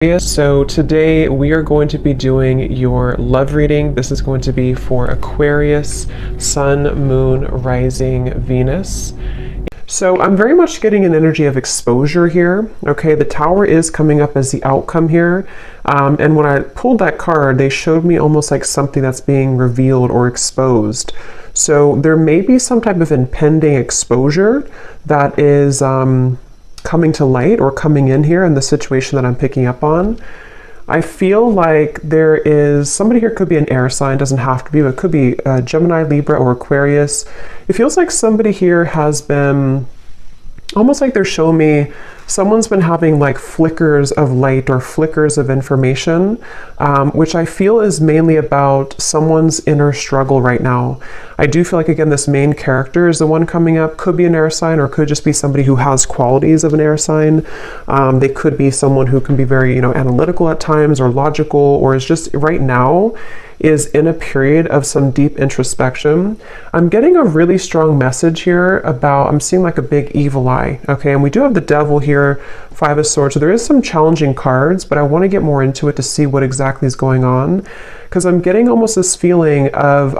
So today we are going to be doing your love reading. This is going to be for Aquarius, Sun, Moon, Rising, Venus. So I'm very much getting an energy of exposure here. Okay, the Tower is coming up as the outcome here. And when I pulled that card, they showed me almost like something that's being revealed or exposed. So there may be some type of impending exposure that is coming to light or coming in here in the situation that I'm picking up on. I feel like there is somebody here, could be an air sign, doesn't have to be, but it could be Gemini, Libra, or Aquarius. It feels like somebody here has been almost like they're showing me someone's been having like flickers of light or flickers of information, which I feel is mainly about someone's inner struggle right now. I do feel like, again, this main character is the one coming up, could be an air sign or could just be somebody who has qualities of an air sign. They could be someone who can be very, analytical at times or logical, or is just right now is in a period of some deep introspection. I'm getting a really strong message here about, I'm seeing like a big evil eye, okay? And we do have the Devil here, Five of Swords, so there is some challenging cards, but I want to get more into it to see what exactly is going on, because I'm getting almost this feeling of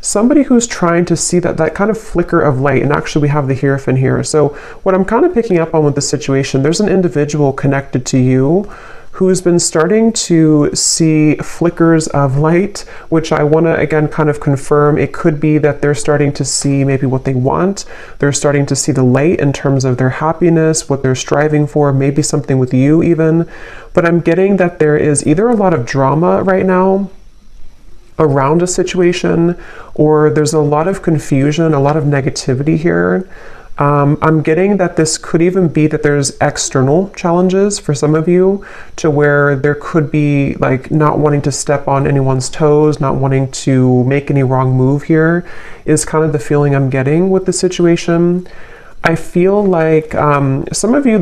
somebody who's trying to see that kind of flicker of light, and actually we have the Hierophant here. So what I'm kind of picking up on with the situation, there's an individual connected to you who's been starting to see flickers of light, which I want to again kind of confirm. It could be that they're starting to see maybe what they want. They're starting to see the light in terms of their happiness, what they're striving for, maybe something with you even. But I'm getting that there is either a lot of drama right now around a situation, or there's a lot of confusion, a lot of negativity here. I'm getting that this could even be that there's external challenges for some of you, to where there could be like not wanting to step on anyone's toes, not wanting to make any wrong move here, is kind of the feeling I'm getting with the situation. I feel like some of you,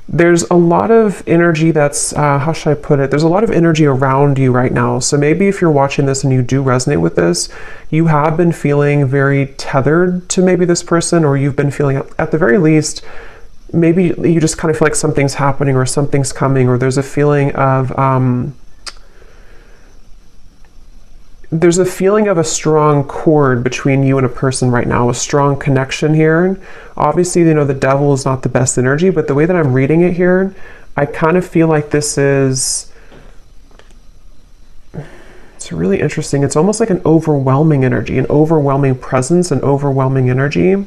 there's a lot of energy that's, how should I put it? There's a lot of energy around you right now. So maybe if you're watching this and you do resonate with this, you have been feeling very tethered to maybe this person, or you've been feeling at the very least, maybe you just kind of feel like something's happening or something's coming, or there's a feeling of, a strong cord between you and a person right now, a strong connection here. Obviously, the Devil is not the best energy, but the way that I'm reading it here, I kind of feel like this is, it's really interesting. It's almost like an overwhelming energy, an overwhelming presence, an overwhelming energy.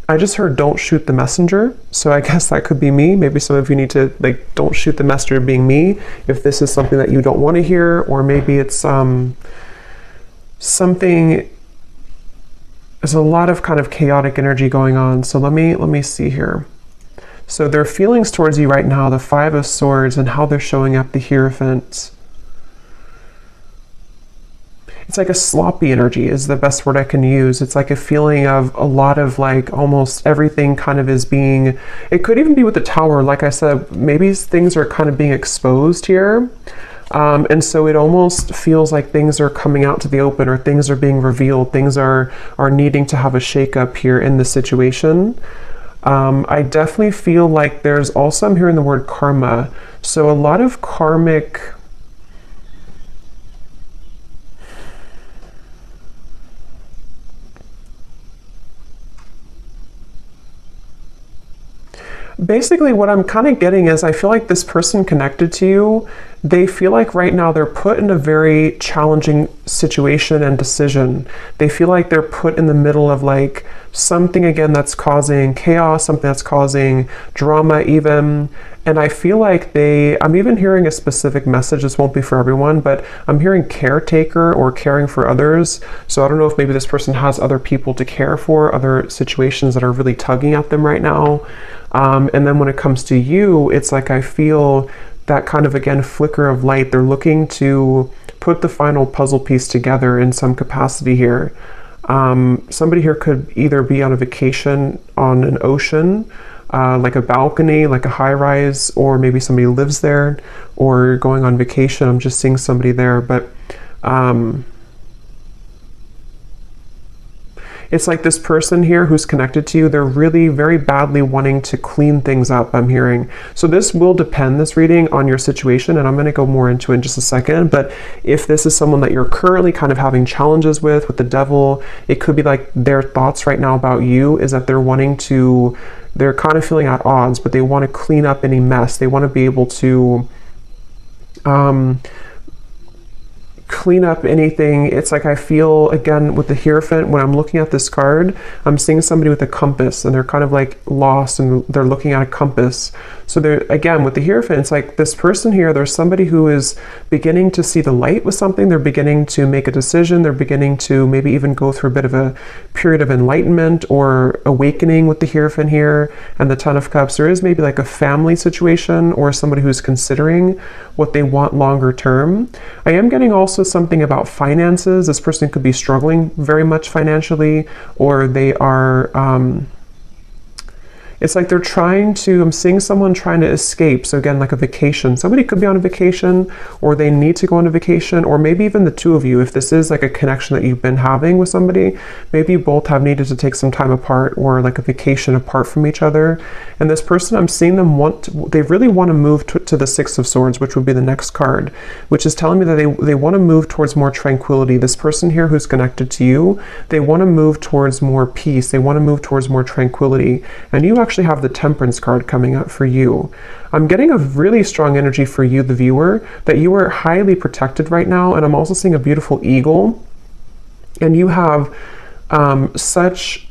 I just heard don't shoot the messenger, so I guess that could be me. Maybe some of you need to like don't shoot the messenger being me if this is something that you don't want to hear, or maybe it's something. There's a lot of kind of chaotic energy going on. So let me see here. So their feelings towards you right now, the Five of Swords, and how they're showing up, the Hierophant. It's like a sloppy energy is the best word I can use. It's like a feeling of a lot of like almost everything kind of is being, it could even be with the Tower. Like I said, maybe things are kind of being exposed here. And so it almost feels like things are coming out to the open, or things are being revealed. Things are needing to have a shakeup here in the situation. I definitely feel like there's also, I'm hearing the word karma. So a lot of karmic, basically what I'm kind of getting is I feel like this person connected to you, they feel like right now they're put in a very challenging situation and decision. They feel like they're put in the middle of like something, again, that's causing chaos, something that's causing drama even. And I feel like I'm even hearing a specific message. This won't be for everyone, but I'm hearing caretaker or caring for others. So I don't know if maybe this person has other people to care for, other situations that are really tugging at them right now. And then when it comes to you, it's like I feel that kind of, again, flicker of light. They're looking to put the final puzzle piece together in some capacity here. Somebody here could either be on a vacation on an ocean, like a balcony, like a high-rise, or maybe somebody lives there, or going on vacation. I'm just seeing somebody there, but It's like this person here who's connected to you, they're really very badly wanting to clean things up, I'm hearing. So this will depend, this reading, on your situation, and I'm going to go more into it in just a second. But if this is someone that you're currently kind of having challenges with the devil, it could be like their thoughts right now about you is that they're kind of feeling at odds, but they want to clean up any mess. They want to be able to clean up anything. It's like I feel, again, with the Hierophant, when I'm looking at this card, I'm seeing somebody with a compass, and they're kind of like lost, and they're looking at a compass. So they're, again, with the Hierophant, it's like this person here, there's somebody who is beginning to see the light with something. They're beginning to make a decision. They're beginning to maybe even go through a bit of a period of enlightenment or awakening with the Hierophant here. And the Ten of Cups, there is maybe like a family situation or somebody who's considering what they want longer term. I am getting also something about finances. This person could be struggling very much financially, or they are it's like they're trying to, I'm seeing someone trying to escape. So again, like a vacation. Somebody could be on a vacation, or they need to go on a vacation, or maybe even the two of you, if this is like a connection that you've been having with somebody, maybe you both have needed to take some time apart, or like a vacation apart from each other. And this person, I'm seeing them they really want to move to the Six of Swords, which would be the next card, which is telling me that they want to move towards more tranquility. This person here who's connected to you, they want to move towards more peace. They want to move towards more tranquility. And you actually have the Temperance card coming up for you. I'm getting a really strong energy for you, the viewer, that you are highly protected right now. And I'm also seeing a beautiful eagle, and you have such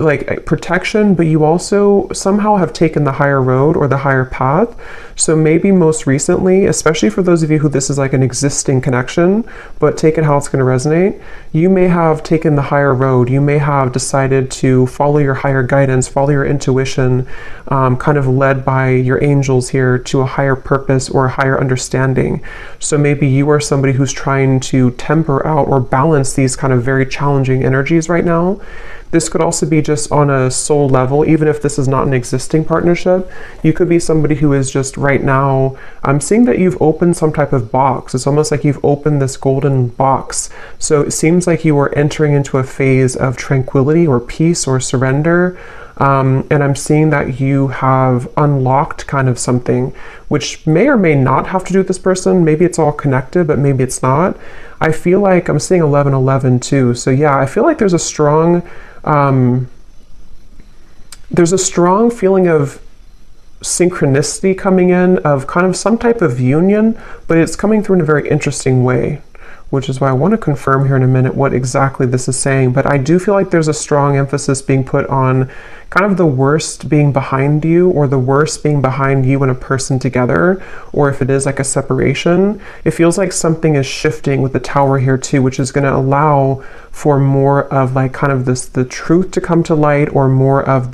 like protection, but you also somehow have taken the higher road or the higher path. So maybe most recently, especially for those of you who this is like an existing connection, but take it how it's going to resonate, you may have taken the higher road. You may have decided to follow your higher guidance, follow your intuition, kind of led by your angels here to a higher purpose or a higher understanding. So maybe you are somebody who's trying to temper out or balance these kind of very challenging energies right now. This could also be just on a soul level, even if this is not an existing partnership. You could be somebody who is just right now, I'm seeing that you've opened some type of box. It's almost like you've opened this golden box. So it seems like you are entering into a phase of tranquility or peace or surrender. And I'm seeing that you have unlocked kind of something, which may or may not have to do with this person. Maybe it's all connected, but maybe it's not. I feel like I'm seeing 1111 too. So yeah, I feel like there's a strong feeling of synchronicity coming in, of kind of some type of union, but it's coming through in a very interesting way, which is why I want to confirm here in a minute what exactly this is saying. But I do feel like there's a strong emphasis being put on kind of the worst being behind you, or the worst being behind you and a person together, or if it is like a separation, it feels like something is shifting with the Tower here too, which is going to allow for more of like kind of the truth to come to light, or more of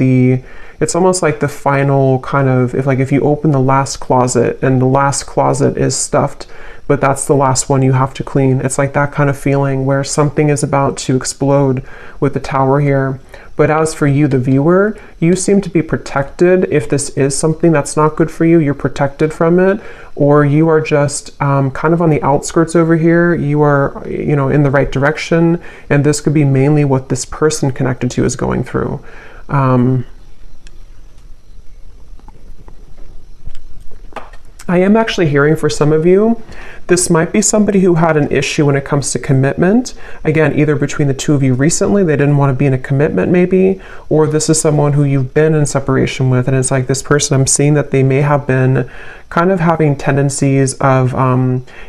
it's almost like the final kind of, if you open the last closet and the last closet is stuffed, but that's the last one you have to clean. It's like that kind of feeling where something is about to explode with the Tower here. But as for you, the viewer, you seem to be protected. If this is something that's not good for you, you're protected from it, or you are just kind of on the outskirts over here. You are, in the right direction, and this could be mainly what this person connected to is going through. I am actually hearing for some of you, this might be somebody who had an issue when it comes to commitment. Again, either between the two of you recently, they didn't want to be in a commitment maybe, or this is someone who you've been in separation with, and it's like this person, I'm seeing that they may have been kind of having tendencies of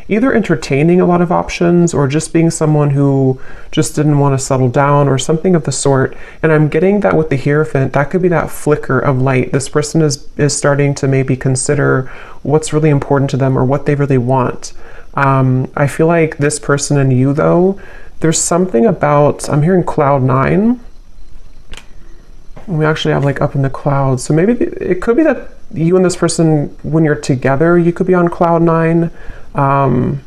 either entertaining a lot of options, or just being someone who just didn't want to settle down, or something of the sort. And I'm getting that with the Hierophant, that could be that flicker of light. This person is starting to maybe consider what's really important to them, or what they really want. I feel like this person and you, though, there's something about, I'm hearing cloud 9. We actually have like up in the clouds. So maybe it could be that you and this person, when you're together, you could be on cloud 9. I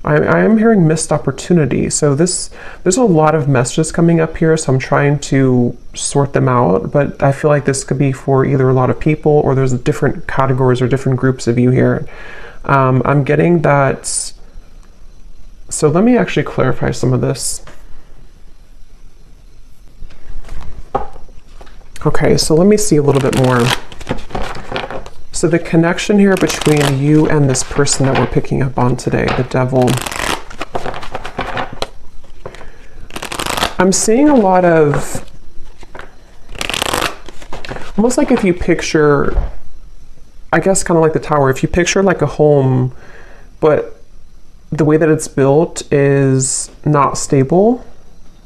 am hearing missed opportunity. So there's a lot of messages coming up here, so I'm trying to sort them out, but I feel like this could be for either a lot of people, or there's different categories or different groups of you here. I'm getting that. So let me actually clarify some of this. Okay, so let me see a little bit more. So the connection here between you and this person that we're picking up on today, the devil. I'm seeing a lot of, almost like if you picture, I guess kind of like the tower, if you picture like a home, but the way that it's built is not stable.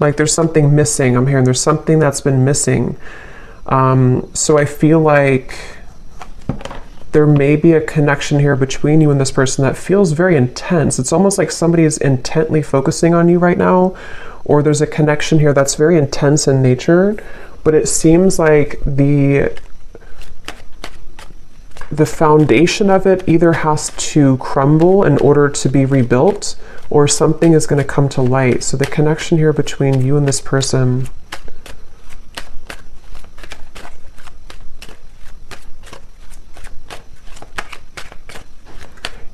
Like there's something missing. I'm hearing there's something that's been missing. So I feel like there may be a connection here between you and this person that feels very intense. It's almost like somebody is intently focusing on you right now, or there's a connection here that's very intense in nature, but it seems like the foundation of it either has to crumble in order to be rebuilt, or something is going to come to light. So the connection here between you and this person,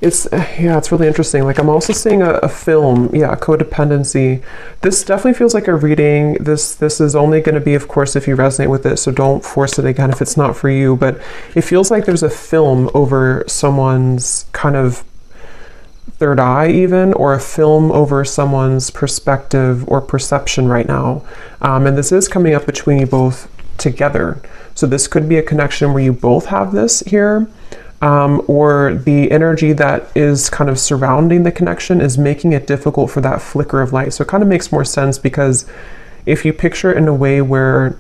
it's really interesting. Like I'm also seeing a film, codependency. This definitely feels like a reading. This is only going to be, of course, if you resonate with it, so don't force it again if it's not for you, but it feels like there's a film over someone's kind of third eye even, or a film over someone's perspective or perception right now. And this is coming up between you both together. So this could be a connection where you both have this here. Or the energy that is kind of surrounding the connection is making it difficult for that flicker of light. So it kind of makes more sense, because if you picture it in a way where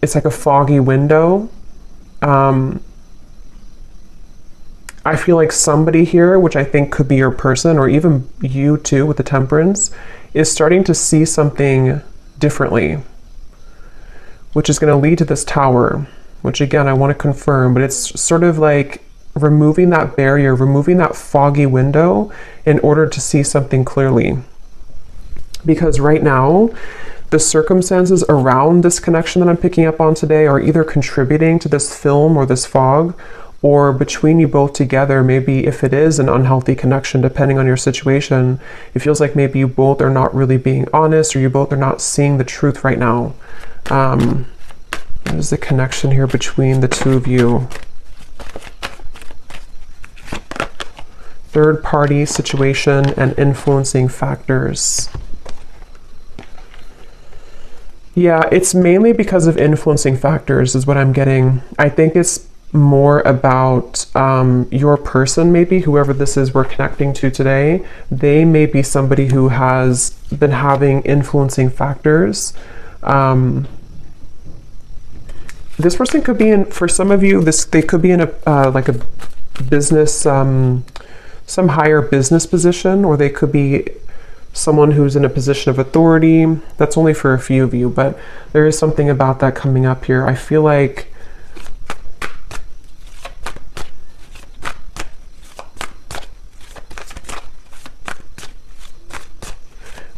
it's like a foggy window, I feel like somebody here, which I think could be your person, or even you too with the Temperance, is starting to see something differently, which is going to lead to this Tower, which again, I want to confirm, but it's sort of like removing that barrier, removing that foggy window in order to see something clearly. Because right now, the circumstances around this connection that I'm picking up on today are either contributing to this film or this fog, or between you both together, maybe if it is an unhealthy connection, depending on your situation, it feels like maybe you both are not really being honest, or you both are not seeing the truth right now. What is the connection here between the two of you? Third party situation and influencing factors. Yeah, it's mainly because of influencing factors is what I'm getting. I think it's more about your person, maybe, whoever this is we're connecting to today. They may be somebody who has been having influencing factors. This person could be in, for some of you, they could be in a like a business, some higher business position, or they could be someone who's in a position of authority. That's only for a few of you, but there is something about that coming up here. I feel like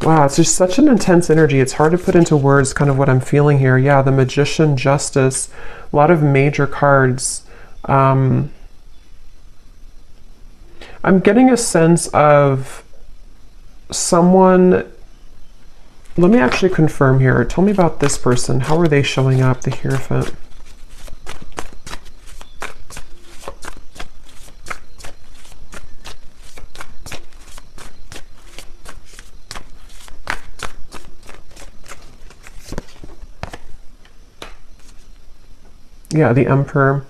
wow, it's just such an intense energy. It's hard to put into words kind of what I'm feeling here. Yeah, the Magician, Justice, a lot of major cards. I'm getting a sense of someone. Let me actually confirm here. Tell me about this person. How are they showing up, the Hierophant? Yeah, the Emperor.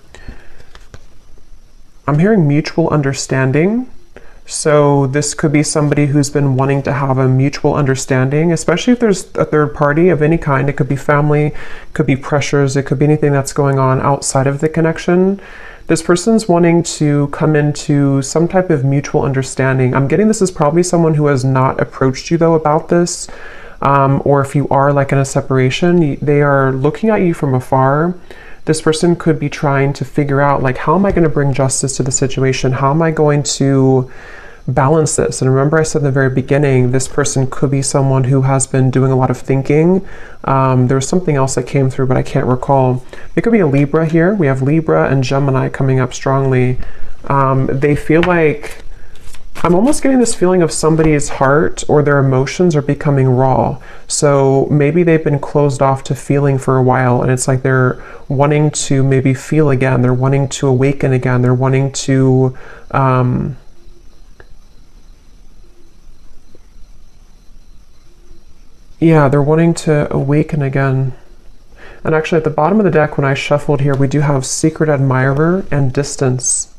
I'm hearing mutual understanding. So this could be somebody who's been wanting to have a mutual understanding, especially if there's a third party of any kind. It could be family, could be pressures, it could be anything that's going on outside of the connection. This person's wanting to come into some type of mutual understanding. I'm getting this is probably someone who has not approached you though about this. Or if you are like in a separation, they are looking at you from afar. This person could be trying to figure out, like, how am I going to bring justice to the situation? How am I going to balance this? And remember I said in the very beginning, this person could be someone who has been doing a lot of thinking. There was something else that came through, but I can't recall. It could be a Libra here. We have Libra and Gemini coming up strongly. They feel like I'm almost getting this feeling of somebody's heart or their emotions are becoming raw. So maybe they've been closed off to feeling for a while, and it's like they're wanting to maybe feel again. They're wanting to awaken again. They're wanting to, yeah, they're wanting to awaken again. And actually at the bottom of the deck, when I shuffled here, we do have secret admirer and distance.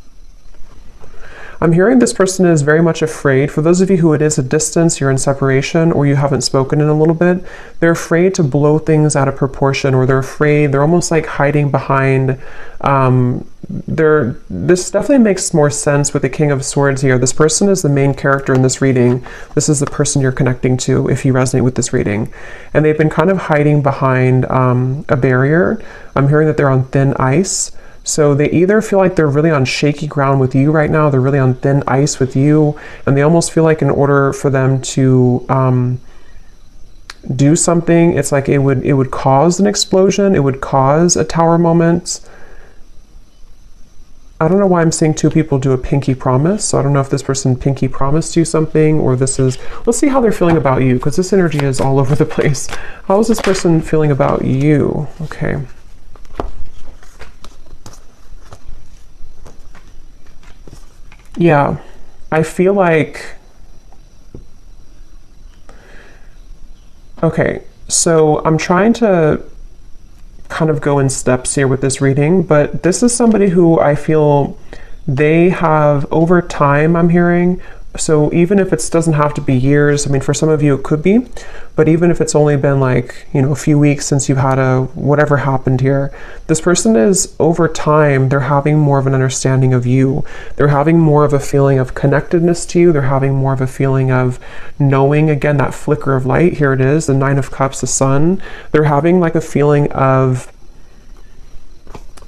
I'm hearing this person is very much afraid. For those of you who it is a distance, you're in separation, or you haven't spoken in a little bit, they're afraid to blow things out of proportion, or they're afraid, they're almost like hiding behind, this definitely makes more sense with the King of Swords here. This person is the main character in this reading. This is the person you're connecting to if you resonate with this reading. And they've been kind of hiding behind a barrier. I'm hearing that they're on thin ice. So they either feel like they're really on shaky ground with you right now, they're really on thin ice with you, and they almost feel like in order for them to do something, it's like it would cause an explosion, it would cause a tower moment. I don't know why I'm seeing two people do a pinky promise, so I don't know if this person pinky promised you something, or this is, let's see how they're feeling about you, because this energy is all over the place. How is this person feeling about you? Okay. Yeah, I feel like, okay, so I'm trying to kind of go in steps here with this reading, but this is somebody who I feel they have over time, I'm hearing. So even if it doesn't have to be years, I mean, for some of you it could be, but even if it's only been like, you know, a few weeks since you've had whatever happened here, this person is over time, they're having more of an understanding of you. They're having more of a feeling of connectedness to you. They're having more of a feeling of knowing, again, that flicker of light. Here it is, the Nine of Cups, the sun. They're having like a feeling of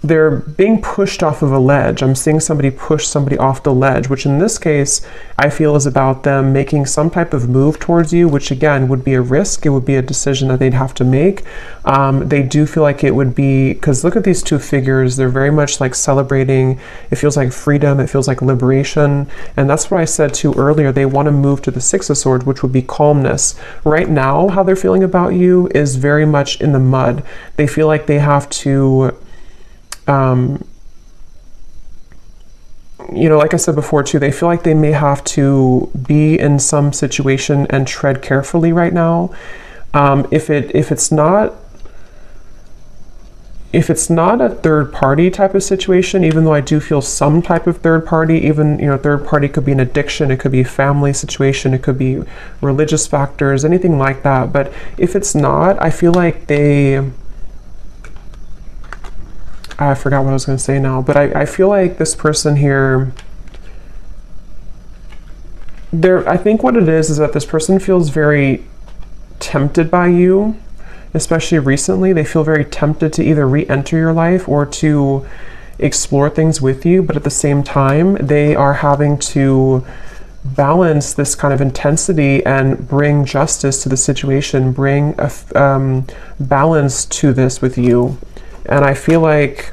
they're being pushed off of a ledge. I'm seeing somebody push somebody off the ledge, which in this case, I feel is about them making some type of move towards you, which again would be a risk. It would be a decision that they'd have to make. They do feel like it would be, because look at these two figures, they're very much like celebrating. It feels like freedom, it feels like liberation. And that's what I said too earlier. They want to move to the Six of Swords, which would be calmness. Right now, how they're feeling about you is very much in the mud. They feel like they have to, you know, like I said before too, they feel like they may have to be in some situation and tread carefully right now. If it's not a third party type of situation, even though I do feel some type of third party, even, you know, third party could be an addiction, it could be a family situation, it could be religious factors, anything like that. But if it's not, I feel like I forgot what I was going to say now, but I feel like this person here, I think what it is that this person feels very tempted by you, especially recently. They feel very tempted to either re-enter your life or to explore things with you, but at the same time, they are having to balance this kind of intensity and bring justice to the situation, bring a balance to this with you. And I feel like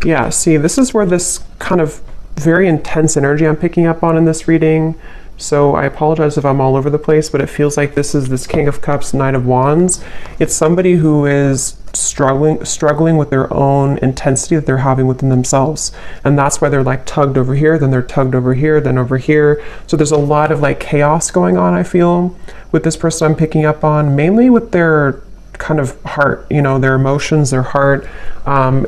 yeah, see, this is where this kind of very intense energy I'm picking up on in this reading. So I apologize if I'm all over the place, but it feels like this is this King of Cups, Knight of Wands. It's somebody who is struggling with their own intensity that they're having within themselves. And that's why they're like tugged over here, then they're tugged over here, then over here. So there's a lot of like chaos going on, I feel, with this person I'm picking up on, mainly with their kind of heart, you know, their emotions, their heart,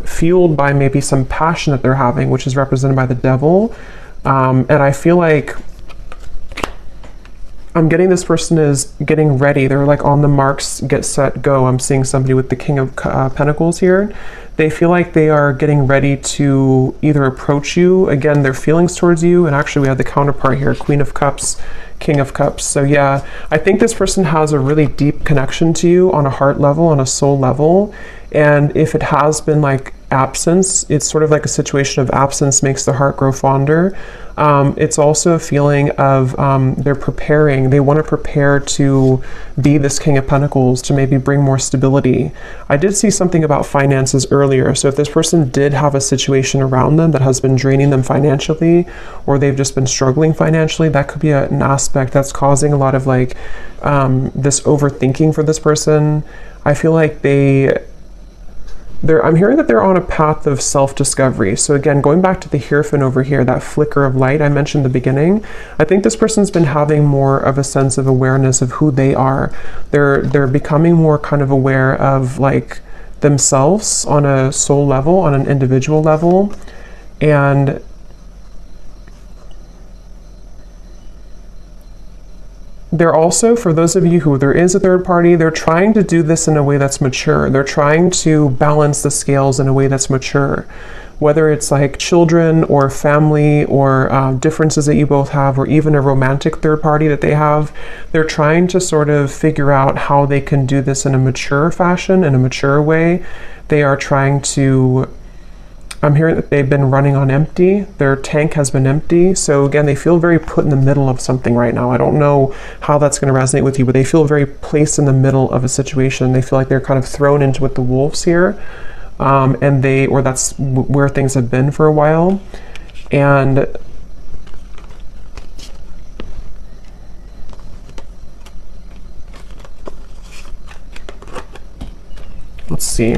fueled by maybe some passion that they're having, which is represented by the devil. And I feel like I'm getting this person is getting ready. They're like on the marks, get set, go. I'm seeing somebody with the King of Pentacles here. They feel like they are getting ready to either approach you, again, their feelings towards you, and actually we have the counterpart here, Queen of Cups, King of Cups. So yeah, I think this person has a really deep connection to you on a heart level, on a soul level. And if it has been like absence, it's sort of like a situation of absence makes the heart grow fonder. It's also a feeling of they're preparing, they want to prepare to be this King of Pentacles, to maybe bring more stability. I did see something about finances earlier. So if this person did have a situation around them that has been draining them financially, or they've just been struggling financially, that could be an aspect that's causing a lot of like this overthinking for this person. I feel like I'm hearing that they're on a path of self-discovery. So again, going back to the Hierophant over here, that flicker of light I mentioned in the beginning, I think this person's been having more of a sense of awareness of who they are. They're becoming more kind of aware of like themselves on a soul level, on an individual level. And they're also, for those of you who there is a third party, they're trying to do this in a way that's mature. They're trying to balance the scales in a way that's mature. Whether it's like children or family or differences that you both have, or even a romantic third party that they have, they're trying to sort of figure out how they can do this in a mature fashion, in a mature way. They are trying to, I'm hearing that they've been running on empty. Their tank has been empty. So again, they feel very put in the middle of something right now. I don't know how that's going to resonate with you, but they feel very placed in the middle of a situation. They feel like they're kind of thrown into with the wolves here. Or that's where things have been for a while. And let's see.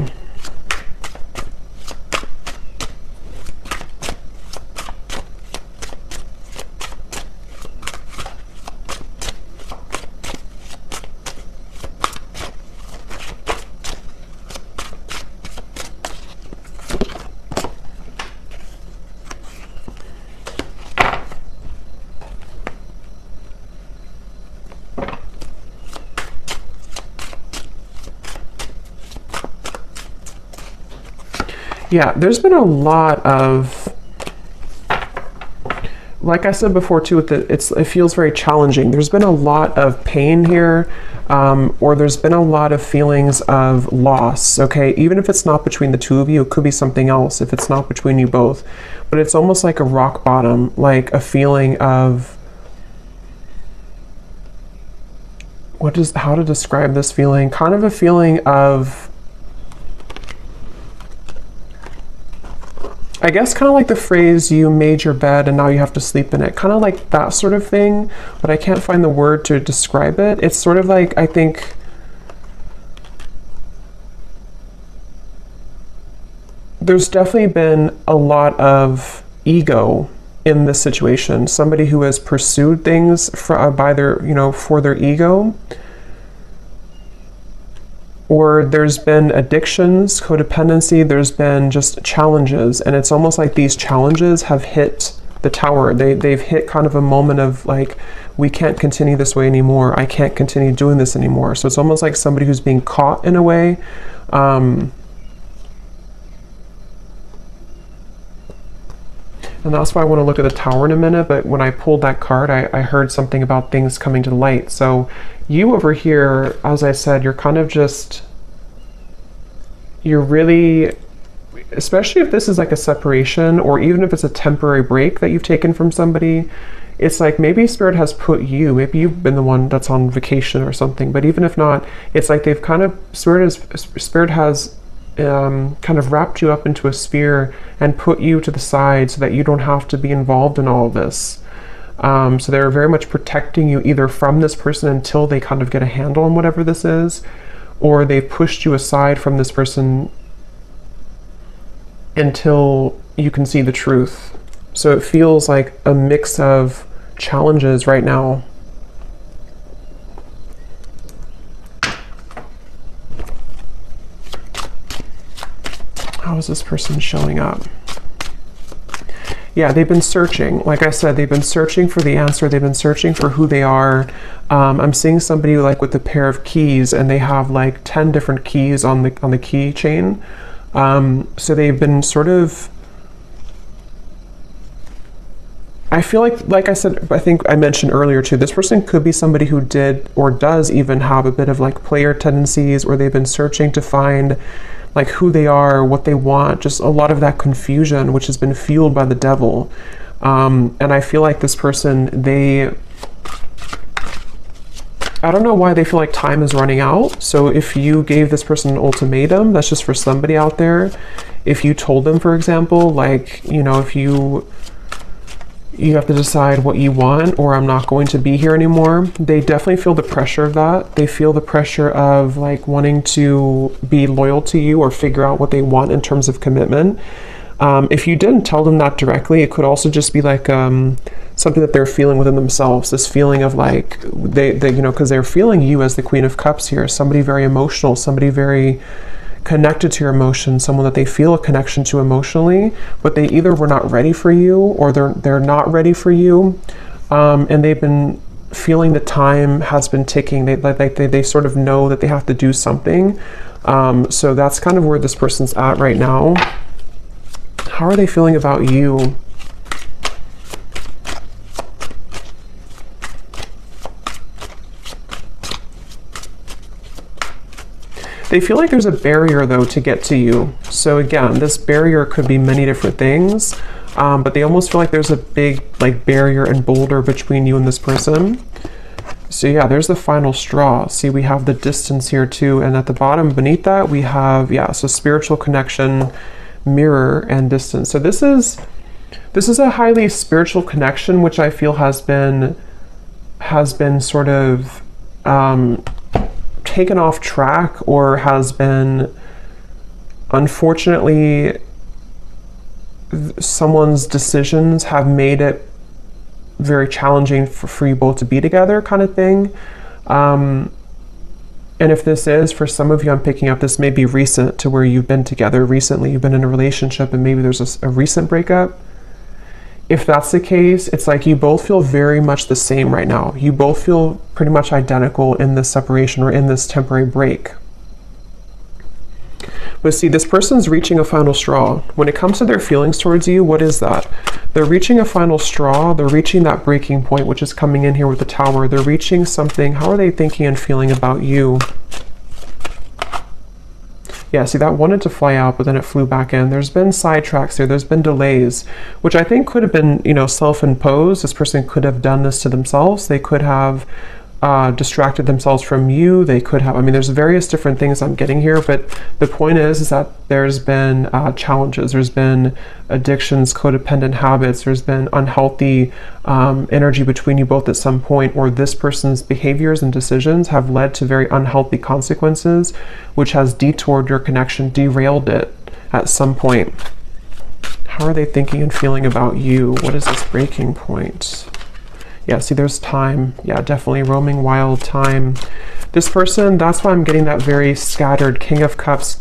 Yeah, there's been a lot of, like I said before too, it feels very challenging. There's been a lot of pain here, or there's been a lot of feelings of loss, okay? Even if it's not between the two of you, it could be something else if it's not between you both. But it's almost like a rock bottom, like a feeling of, how to describe this feeling? Kind of a feeling of, I guess kind of like the phrase, you made your bed and now you have to sleep in it. Kind of like that sort of thing, but I can't find the word to describe it. It's sort of like, I think, there's definitely been a lot of ego in this situation. Somebody who has pursued things for their ego. Or there's been addictions, codependency, there's been just challenges. And it's almost like these challenges have hit the tower. They've hit kind of a moment of like, we can't continue this way anymore. I can't continue doing this anymore. So it's almost like somebody who's being caught in a way. And that's why I want to look at the tower in a minute. But when I pulled that card, I heard something about things coming to light. So you over here, as I said, you're kind of just, you're really, especially if this is like a separation, or even if it's a temporary break that you've taken from somebody, it's like maybe Spirit has put you, maybe you've been the one that's on vacation or something, but even if not, it's like they've kind of, Spirit has kind of wrapped you up into a sphere and put you to the side so that you don't have to be involved in all of this. So they're very much protecting you either from this person until they kind of get a handle on whatever this is, or they've pushed you aside from this person until you can see the truth. So it feels like a mix of challenges right now. How is this person showing up? Yeah, they've been searching. Like I said, they've been searching for the answer. They've been searching for who they are. I'm seeing somebody like with a pair of keys, and they have like 10 different keys on the keychain. So they've been sort of, I feel like I said, I think I mentioned earlier too, this person could be somebody who did or does even have a bit of like player tendencies, or they've been searching to find like who they are, what they want, just a lot of that confusion, which has been fueled by the devil. And I feel like this person, I don't know why they feel like time is running out. So if you gave this person an ultimatum, that's just for somebody out there. If you told them, for example, like, you know, if you have to decide what you want, or I'm not going to be here anymore, they definitely feel the pressure of that. They feel the pressure of like wanting to be loyal to you or figure out what they want in terms of commitment. If you didn't tell them that directly, it could also just be like something that they're feeling within themselves, this feeling of like they you know, because they're feeling you as the Queen of Cups here, somebody very emotional, somebody very connected to your emotions, someone that they feel a connection to emotionally, but they either were not ready for you, or they're not ready for you, and they've been feeling the time has been ticking. They sort of know that they have to do something. So that's kind of where this person's at right now. How are they feeling about you? They feel like there's a barrier though to get to you. So again, this barrier could be many different things, but they almost feel like there's a big like barrier and boulder between you and this person. So yeah, there's the final straw. See, we have the distance here too, and at the bottom beneath that we have, yeah, so spiritual connection, mirror, and distance. So this is a highly spiritual connection, which I feel has been sort of taken off track, or has been, unfortunately, someone's decisions have made it very challenging for you both to be together, kind of thing. And if this is, for some of you, I'm picking up, this may be recent, to where you've been together recently, you've been in a relationship, and maybe there's a recent breakup. If that's the case, it's like you both feel very much the same right now. You both feel pretty much identical in this separation, or in this temporary break. But see, this person's reaching a final straw. When it comes to their feelings towards you, what is that? They're reaching a final straw. They're reaching that breaking point, which is coming in here with the Tower. They're reaching something. How are they thinking and feeling about you? Yeah, see, that wanted to fly out, but then it flew back in. There's been sidetracks there. There's been delays, which I think could have been, you know, self-imposed. This person could have done this to themselves. They could have distracted themselves from you. They could have, I mean, there's various different things I'm getting here, but the point is that there's been challenges. There's been addictions, codependent habits. There's been unhealthy energy between you both at some point, or this person's behaviors and decisions have led to very unhealthy consequences, which has detoured your connection, derailed it at some point. How are they thinking and feeling about you? What is this breaking point? Yeah, see, there's time. Yeah, definitely roaming wild time. This person, that's why I'm getting that very scattered King of Cups,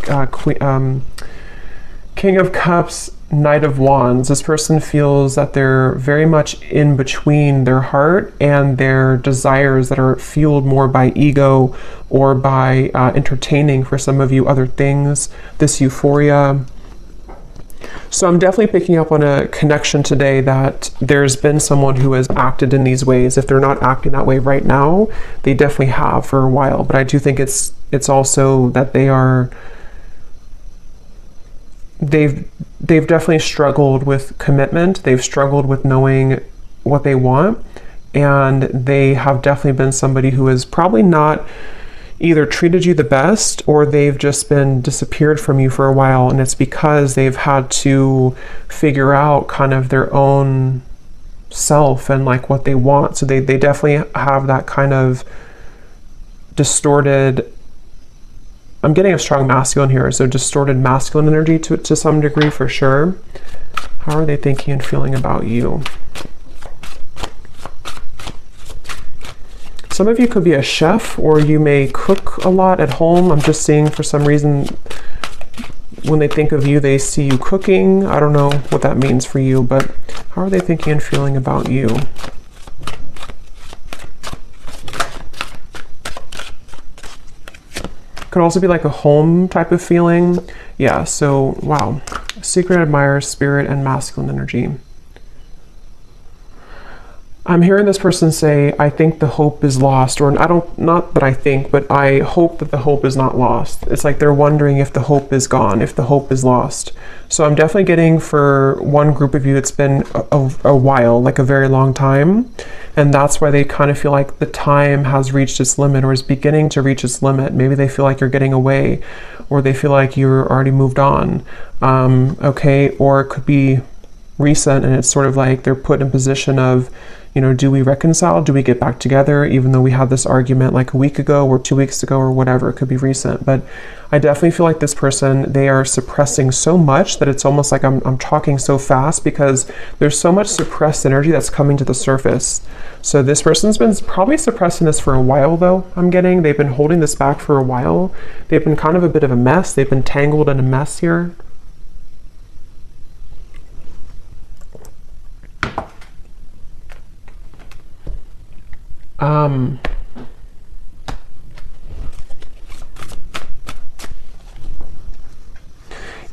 King of Cups, Knight of Wands. This person feels that they're very much in between their heart and their desires that are fueled more by ego, or by entertaining, for some of you, other things, this euphoria. So I'm definitely picking up on a connection today that there's been someone who has acted in these ways. If they're not acting that way right now, they definitely have for a while. But I do think it's also that they've definitely struggled with commitment. They've struggled with knowing what they want, and they have definitely been somebody who has probably not either treated you the best, or they've just been disappeared from you for a while, and it's because they've had to figure out kind of their own self and like what they want. So they definitely have that kind of distorted, I'm getting a strong masculine here, so distorted masculine energy to some degree, for sure. How are they thinking and feeling about you? Some of you could be a chef, or you may cook a lot at home. I'm just seeing, for some reason, when they think of you, they see you cooking. I don't know what that means for you, but how are they thinking and feeling about you? Could also be like a home type of feeling. Yeah, so wow. Secret admirer, spirit, and masculine energy. I'm hearing this person say, I think the hope is lost, or not that I think, but I hope that the hope is not lost. It's like they're wondering if the hope is gone, if the hope is lost. So I'm definitely getting for one group of you, it's been a while, like a very long time. And that's why they kind of feel like the time has reached its limit, or is beginning to reach its limit. Maybe they feel like you're getting away, or they feel like you're already moved on. Okay, or it could be recent, and it's sort of like they're put in a position of, you know, do we reconcile? Do we get back together? Even though we had this argument like a week ago or 2 weeks ago or whatever, it could be recent. But I definitely feel like this person, they are suppressing so much that it's almost like I'm talking so fast because there's so much suppressed energy that's coming to the surface. So this person's been probably suppressing this for a while though, I'm getting. They've been holding this back for a while. They've been kind of a bit of a mess. They've been tangled in a mess here.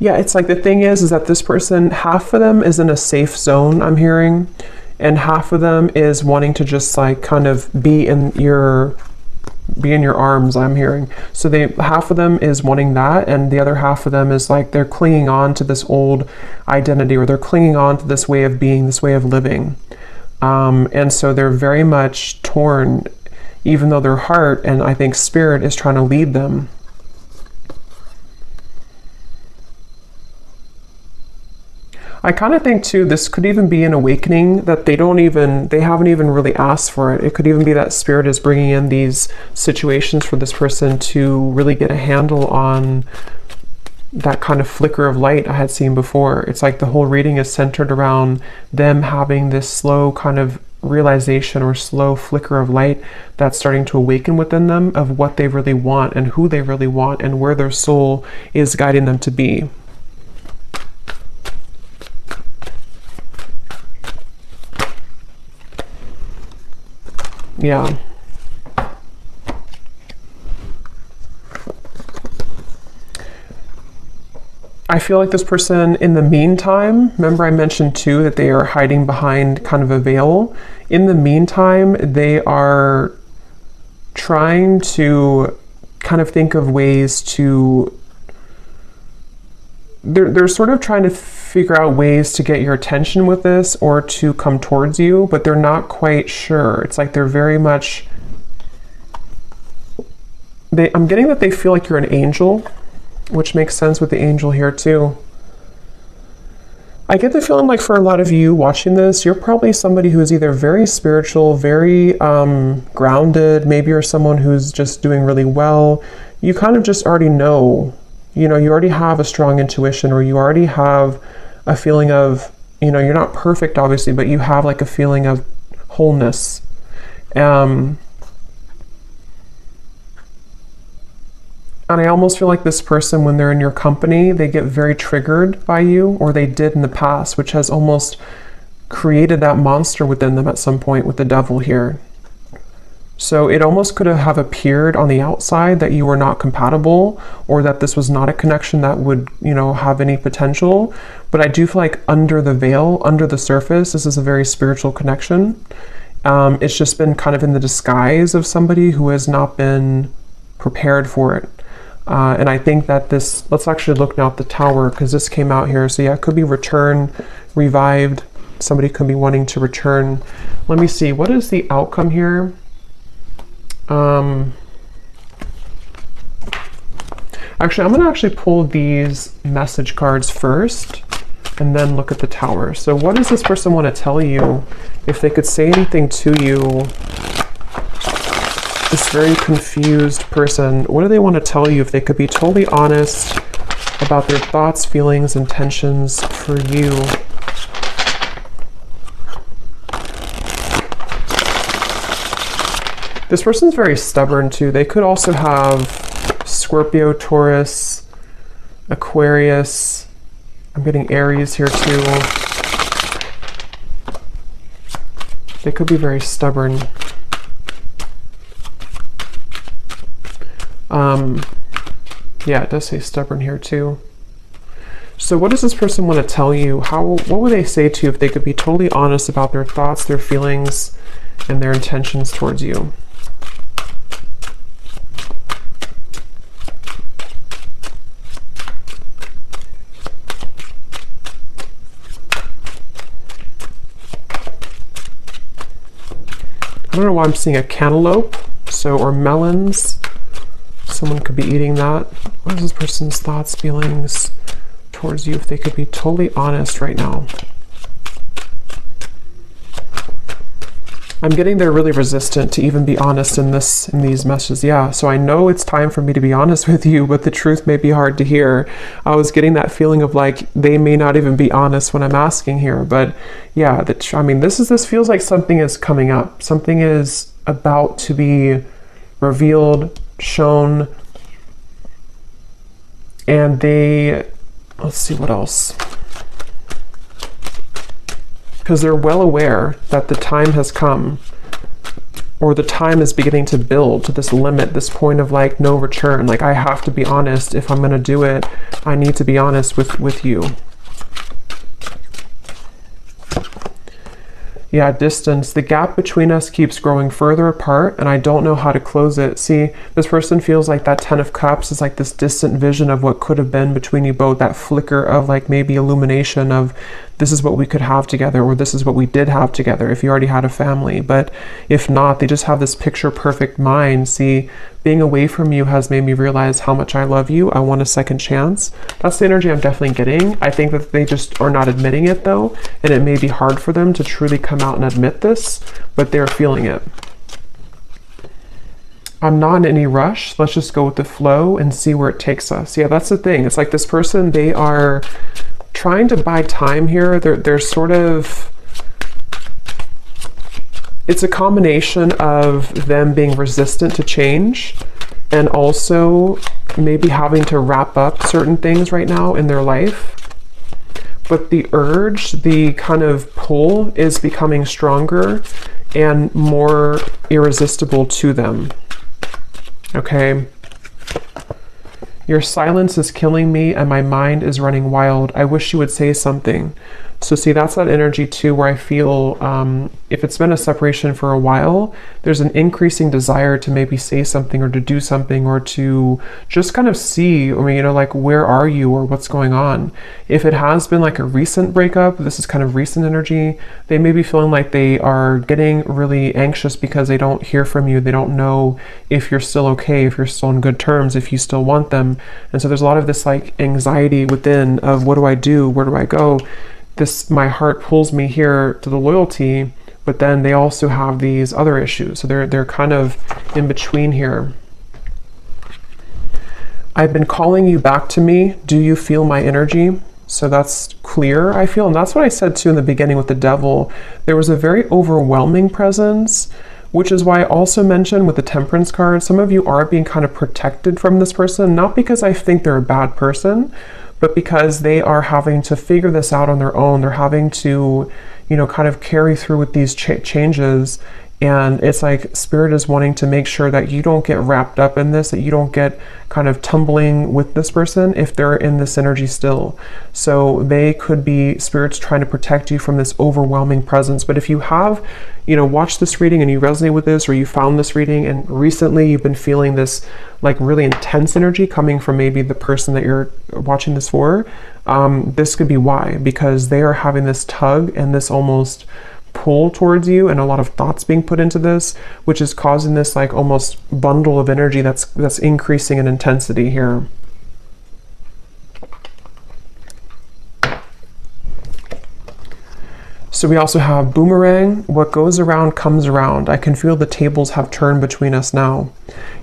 Yeah, it's like the thing is that this person, half of them is in a safe zone, I'm hearing, and half of them is wanting to just like kind of be in your arms, I'm hearing. So half of them is wanting that, and the other half of them is like they're clinging on to this old identity, or they're clinging on to this way of being, this way of living. And so they're very much torn, even though their heart and I think spirit is trying to lead them. I kind of think too, this could even be an awakening that they haven't even really asked for it. It could even be that spirit is bringing in these situations for this person to really get a handle on that kind of flicker of light I had seen before. It's like the whole reading is centered around them having this slow kind of realization or slow flicker of light that's starting to awaken within them of what they really want and who they really want and where their soul is guiding them to be. Yeah. I feel like this person, in the meantime, remember I mentioned too that they are hiding behind kind of a veil. In the meantime, they are trying to kind of think of ways to, they're sort of trying to figure out ways to get your attention with this or to come towards you, but they're not quite sure. It's like they're very much, I'm getting that they feel like you're an angel, which makes sense with the angel here too. I get the feeling like for a lot of you watching this, you're probably somebody who is either very spiritual, very grounded, maybe you're someone who's just doing really well. You kind of just already know, you know, you already have a strong intuition, or you already have a feeling of, you know, you're not perfect obviously, but you have like a feeling of wholeness. And I almost feel like this person, when they're in your company, they get very triggered by you, or they did in the past, which has almost created that monster within them at some point with the devil here. So it almost could have appeared on the outside that you were not compatible, or that this was not a connection that would, you know, have any potential. But I do feel like under the veil, under the surface, this is a very spiritual connection. It's just been kind of in the disguise of somebody who has not been prepared for it. And I think that this, let's actually look now at the Tower, because this came out here. So yeah, it could be return, revived. Somebody could be wanting to return. Let me see, what is the outcome here? Actually, I'm going to actually pull these message cards first and then look at the Tower. So what does this person want to tell you? If they could say anything to you, this very confused person, what do they want to tell you? If they could be totally honest about their thoughts, feelings, intentions for you. This person's very stubborn too. They could also have Scorpio, Taurus, Aquarius. I'm getting Aries here too. They could be very stubborn. Yeah, it does say stubborn here too. So what does this person want to tell you? What would they say to you if they could be totally honest about their thoughts, their feelings, and their intentions towards you? I don't know why I'm seeing a cantaloupe, or melons. Someone could be eating that. What is this person's thoughts, feelings towards you if they could be totally honest right now? I'm getting they're really resistant to even be honest in these messages. Yeah, so I know it's time for me to be honest with you, but the truth may be hard to hear. I was getting that feeling of like they may not even be honest when I'm asking here, but yeah, this feels like something is coming up. Something is about to be revealed, shown, and let's see what else. Because they're well aware that the time has come, or the time is beginning to build to this limit, this point of like no return. Like, I have to be honest. If I'm going to do it, I need to be honest with you. Yeah, distance. The gap between us keeps growing further apart, and I don't know how to close it. See, this person feels like that 10 of Cups is like this distant vision of what could have been between you both, that flicker of like maybe illumination of this is what we could have together, or this is what we did have together if you already had a family. But if not, they just have this picture perfect mind. See, being away from you has made me realize how much I love you. I want a second chance. That's the energy I'm definitely getting. I think that they just are not admitting it though, and it may be hard for them to truly come out and admit this, but they're feeling it. I'm not in any rush. Let's just go with the flow and see where it takes us. Yeah, that's the thing. It's like this person, they are trying to buy time here. They're sort of, it's a combination of them being resistant to change and also maybe having to wrap up certain things right now in their life. But the urge, the kind of pull is becoming stronger and more irresistible to them. Okay. Your silence is killing me and my mind is running wild. I wish you would say something. So see, that's that energy too, where I feel if it's been a separation for a while, there's an increasing desire to maybe say something or to do something or to just kind of see, like, where are you or what's going on? If it has been like a recent breakup, this is kind of recent energy, they may be feeling like they are getting really anxious because they don't hear from you. They don't know if you're still okay, if you're still on good terms, if you still want them. And so there's a lot of this like anxiety within of what do I do? Where do I go? My heart pulls me here to the loyalty, but then they also have these other issues. So they're kind of in between here. I've been calling you back to me. Do you feel my energy? So that's clear, I feel. And that's what I said too in the beginning with the devil. There was a very overwhelming presence, which is why I also mentioned with the Temperance card, some of you are being kind of protected from this person, not because I think they're a bad person, but because they are having to figure this out on their own. They're having to, kind of carry through with these changes. And it's like Spirit is wanting to make sure that you don't get wrapped up in this, that you don't get kind of tumbling with this person if they're in this energy still. So they could be, Spirit's trying to protect you from this overwhelming presence. But if you have, watched this reading and you resonate with this, or you found this reading and recently you've been feeling this like really intense energy coming from maybe the person that you're watching this for, this could be why, because they are having this tug and this almost pull towards you and a lot of thoughts being put into this, which is causing this like almost bundle of energy that's increasing in intensity here. So we also have boomerang. What goes around comes around. I can feel the tables have turned between us now.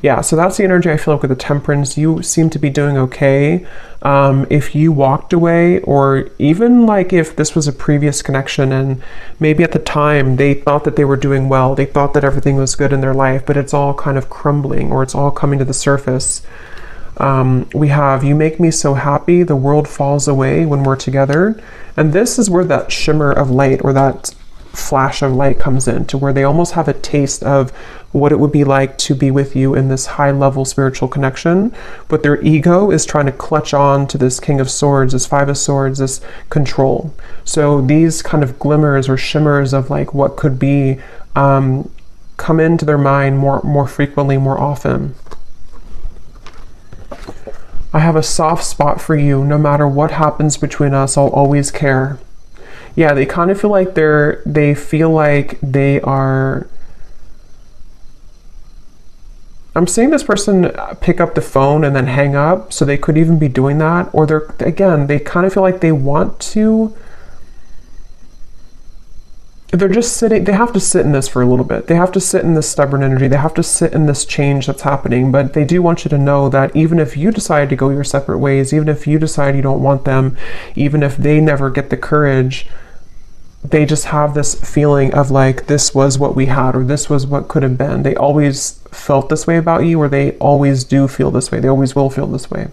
Yeah, so that's the energy I feel like with the Temperance. You seem to be doing okay. If you walked away, or even like if this was a previous connection and maybe at the time they thought that they were doing well, they thought that everything was good in their life, but it's all kind of crumbling or it's all coming to the surface. We have, you make me so happy, the world falls away when we're together. And this is where that shimmer of light or that flash of light comes in, to where they almost have a taste of what it would be like to be with you in this high level spiritual connection. But their ego is trying to clutch on to this King of Swords, this Five of Swords, this control. So these kind of glimmers or shimmers of like what could be come into their mind more frequently, more often. I have a soft spot for you. No matter what happens between us, I'll always care. Yeah, they kind of feel like they feel like they are. I'm seeing this person pick up the phone and then hang up, so they could even be doing that. Or they kind of feel like they want to. They're just sitting, they have to sit in this for a little bit. They have to sit in this stubborn energy. They have to sit in this change that's happening. But they do want you to know that even if you decide to go your separate ways, even if you decide you don't want them, even if they never get the courage, they just have this feeling of like, this was what we had, or this was what could have been. They always felt this way about you, or they always do feel this way. They always will feel this way.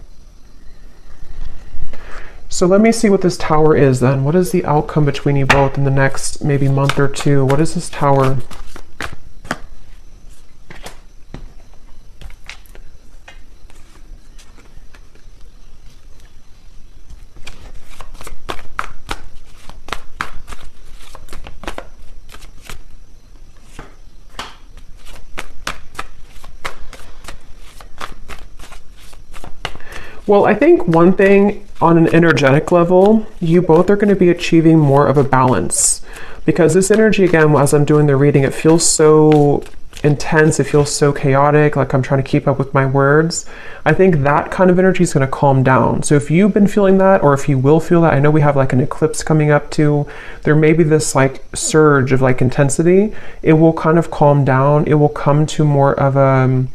So let me see what this Tower is then. What is the outcome between you both in the next maybe month or two? What is this Tower? Well, I think one thing on an energetic level, you both are going to be achieving more of a balance, because this energy, again, as I'm doing the reading, it feels so intense. It feels so chaotic, like I'm trying to keep up with my words. I think that kind of energy is going to calm down. So if you've been feeling that, or if you will feel that, I know we have like an eclipse coming up too. There may be this like surge of like intensity. It will kind of calm down. It will come to more of a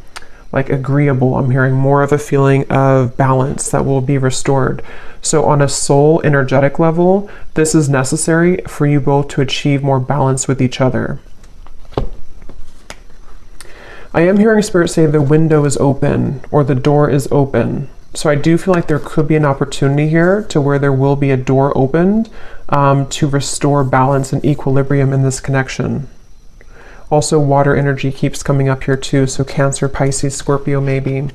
like agreeable. I'm hearing more of a feeling of balance that will be restored. So on a soul energetic level, this is necessary for you both to achieve more balance with each other. I am hearing Spirit say the window is open, or the door is open. So I do feel like there could be an opportunity here to where there will be a door opened to restore balance and equilibrium in this connection. Also, water energy keeps coming up here too. So Cancer, Pisces, Scorpio, maybe.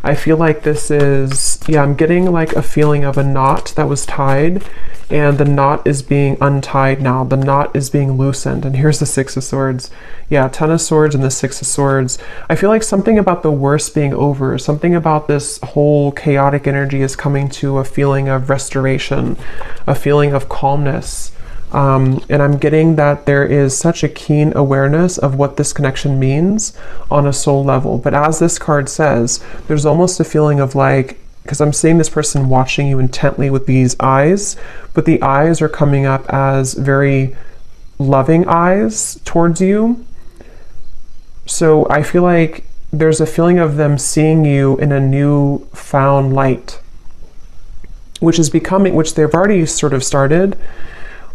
I feel like this is, yeah, I'm getting like a feeling of a knot that was tied, and the knot is being untied now. The knot is being loosened. And here's the Six of Swords. Yeah, Ten of Swords and the Six of Swords. I feel like something about the worst being over, something about this whole chaotic energy is coming to a feeling of restoration, a feeling of calmness. And I'm getting that there is such a keen awareness of what this connection means on a soul level. But as this card says, there's almost a feeling of like, because I'm seeing this person watching you intently with these eyes, but the eyes are coming up as very loving eyes towards you. So I feel like there's a feeling of them seeing you in a new found light, which is becoming, which they've already sort of started.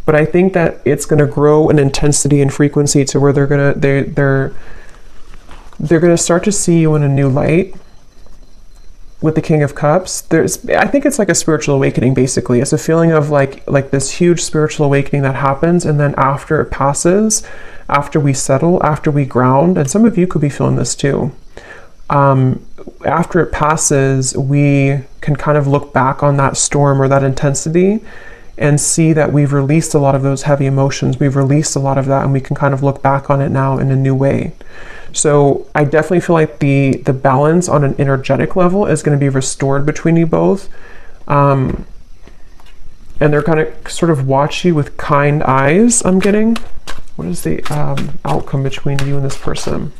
But I think that it's going to grow in intensity and frequency to where they're going to start to see you in a new light. With the King of Cups, I think it's like a spiritual awakening. Basically, it's a feeling of like this huge spiritual awakening that happens, and then after it passes, after we settle, after we ground, and some of you could be feeling this too. After it passes, we can kind of look back on that storm or that intensity and see that we've released a lot of those heavy emotions. We've released a lot of that, and we can kind of look back on it now in a new way. So I definitely feel like the balance on an energetic level is going to be restored between you both. And they're going to sort of watch you with kind eyes, I'm getting. What is the outcome between you and this person?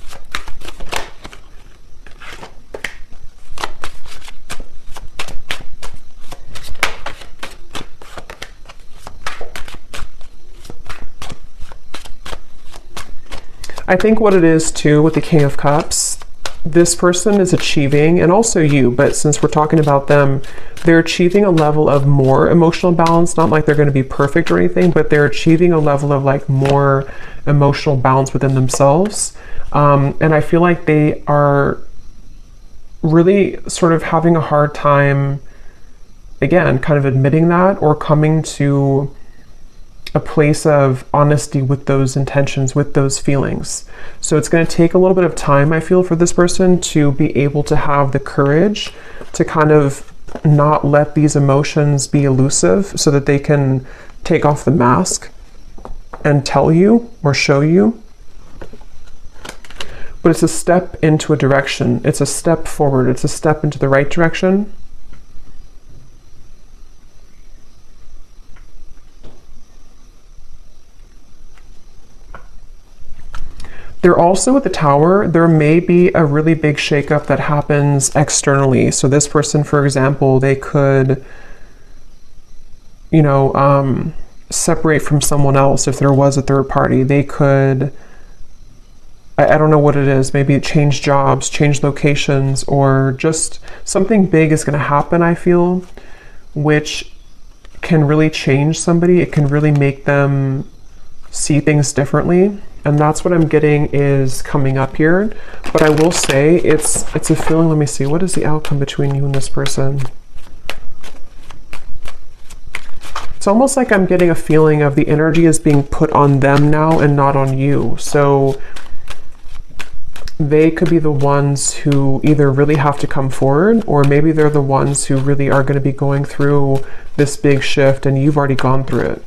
I think what it is too with the King of Cups, this person is achieving, and also you, but since we're talking about them, they're achieving a level of more emotional balance. Not like they're going to be perfect or anything, but they're achieving a level of like more emotional balance within themselves. And I feel like they are really sort of having a hard time, again, kind of admitting that or coming to a place of honesty with those intentions, with those feelings. So it's going to take a little bit of time, I feel, for this person to be able to have the courage to kind of not let these emotions be elusive so that they can take off the mask and tell you or show you. But it's a step into a direction. It's a step forward. It's a step into the right direction. They're also with the Tower. There may be a really big shakeup that happens externally. So this person, for example, they could, you know, separate from someone else if there was a third party. They could, I don't know what it is, maybe change jobs, change locations, or just something big is going to happen, I feel, which can really change somebody. It can really make them see things differently. And that's what I'm getting is coming up here. But I will say it's a feeling. Let me see. What is the outcome between you and this person? It's almost like I'm getting a feeling of the energy is being put on them now and not on you. So they could be the ones who either really have to come forward, or maybe they're the ones who really are going to be going through this big shift and you've already gone through it.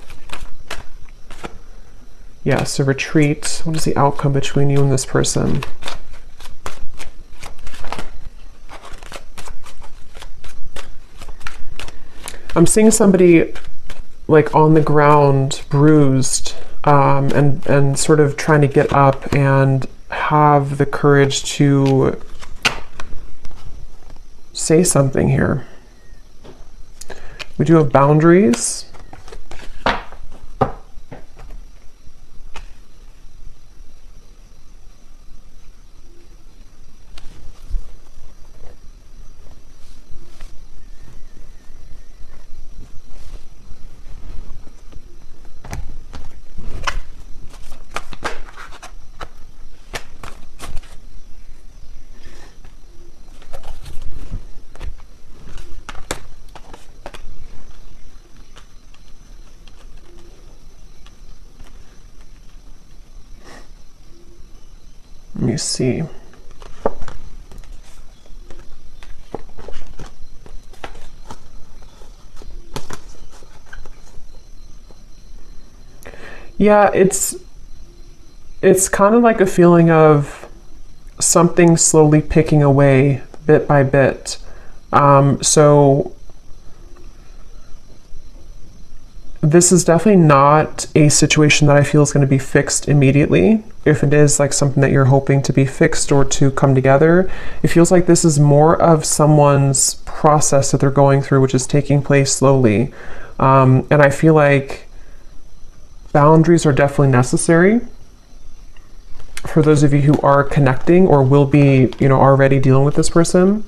Yeah, so retreat. What is the outcome between you and this person? I'm seeing somebody like on the ground, bruised, and sort of trying to get up and have the courage to say something here. We do have boundaries. Let me see. Yeah, it's kind of like a feeling of something slowly picking away bit by bit. So this is definitely not a situation that I feel is going to be fixed immediately. If it is like something that you're hoping to be fixed or to come together, it feels like this is more of someone's process that they're going through, which is taking place slowly. And I feel like boundaries are definitely necessary for those of you who are connecting or will be, you know, already dealing with this person.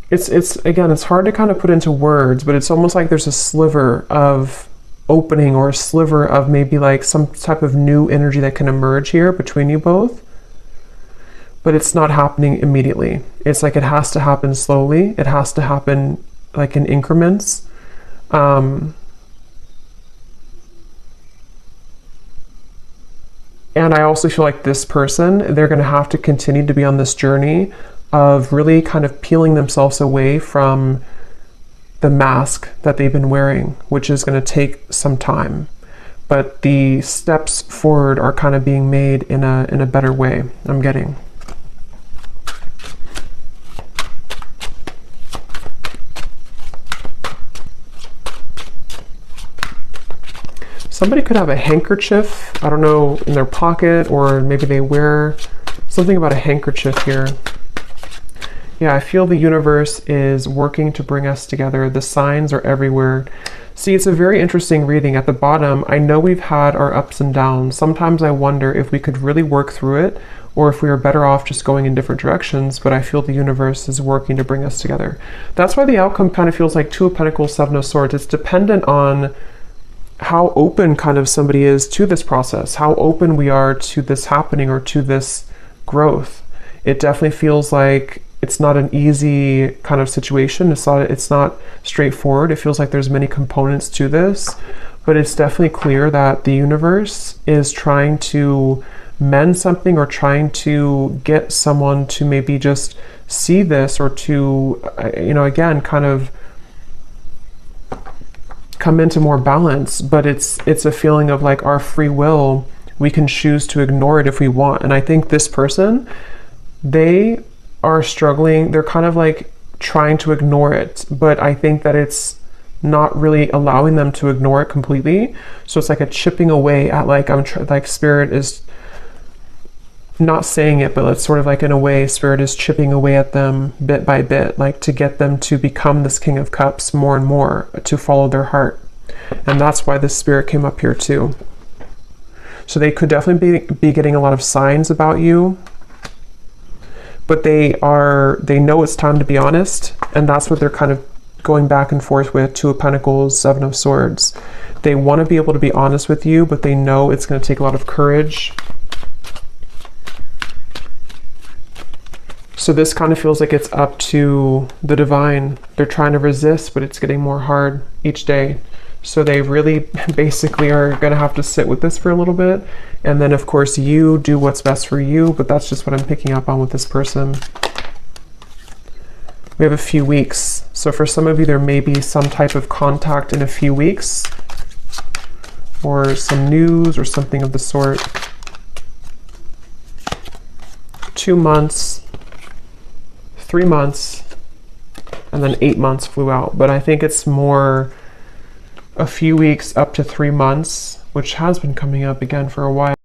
It's again, it's hard to kind of put into words, but it's almost like there's a sliver of opening or a sliver of maybe like some type of new energy that can emerge here between you both. But it's not happening immediately. It's like it has to happen slowly. It has to happen like in increments. And I also feel like this person, they're going to have to continue to be on this journey of really kind of peeling themselves away from the mask that they've been wearing, which is going to take some time. But the steps forward are kind of being made in a better way, I'm getting. Somebody could have a handkerchief, I don't know, in their pocket, or maybe they wear something about a handkerchief here. Yeah, I feel the universe is working to bring us together. The signs are everywhere. See, it's a very interesting reading. At the bottom, I know we've had our ups and downs. Sometimes I wonder if we could really work through it, or if we are better off just going in different directions, but I feel the universe is working to bring us together. That's why the outcome kind of feels like Two of Pentacles, Seven of Swords. It's dependent on how open kind of somebody is to this process, how open we are to this happening or to this growth. It definitely feels like it's not an easy kind of situation. It's not straightforward. It feels like there's many components to this, but it's definitely clear that the universe is trying to mend something, or trying to get someone to maybe just see this, or to, you know, again, kind of come into more balance. But it's a feeling of like our free will. We can choose to ignore it if we want. And I think this person, they are struggling. They're kind of like trying to ignore it, but I think that it's not really allowing them to ignore it completely. So it's like a chipping away at, like, like spirit is not saying it, but it's sort of like, in a way, spirit is chipping away at them bit by bit, like to get them to become this King of Cups more and more, to follow their heart. And that's why this spirit came up here too. So they could definitely be getting a lot of signs about you, but they know it's time to be honest, and that's what they're kind of going back and forth with. Two of Pentacles, Seven of Swords. They want to be able to be honest with you, but they know it's going to take a lot of courage. So this kind of feels like it's up to the divine. They're trying to resist, but it's getting more hard each day. So they really basically are going to have to sit with this for a little bit. And then, of course, you do what's best for you, but that's just what I'm picking up on with this person. We have a few weeks. So for some of you, there may be some type of contact in a few weeks, or some news or something of the sort. 2 months, 3 months, and then 8 months flew out. But I think it's more a few weeks up to 3 months, which has been coming up again for a while.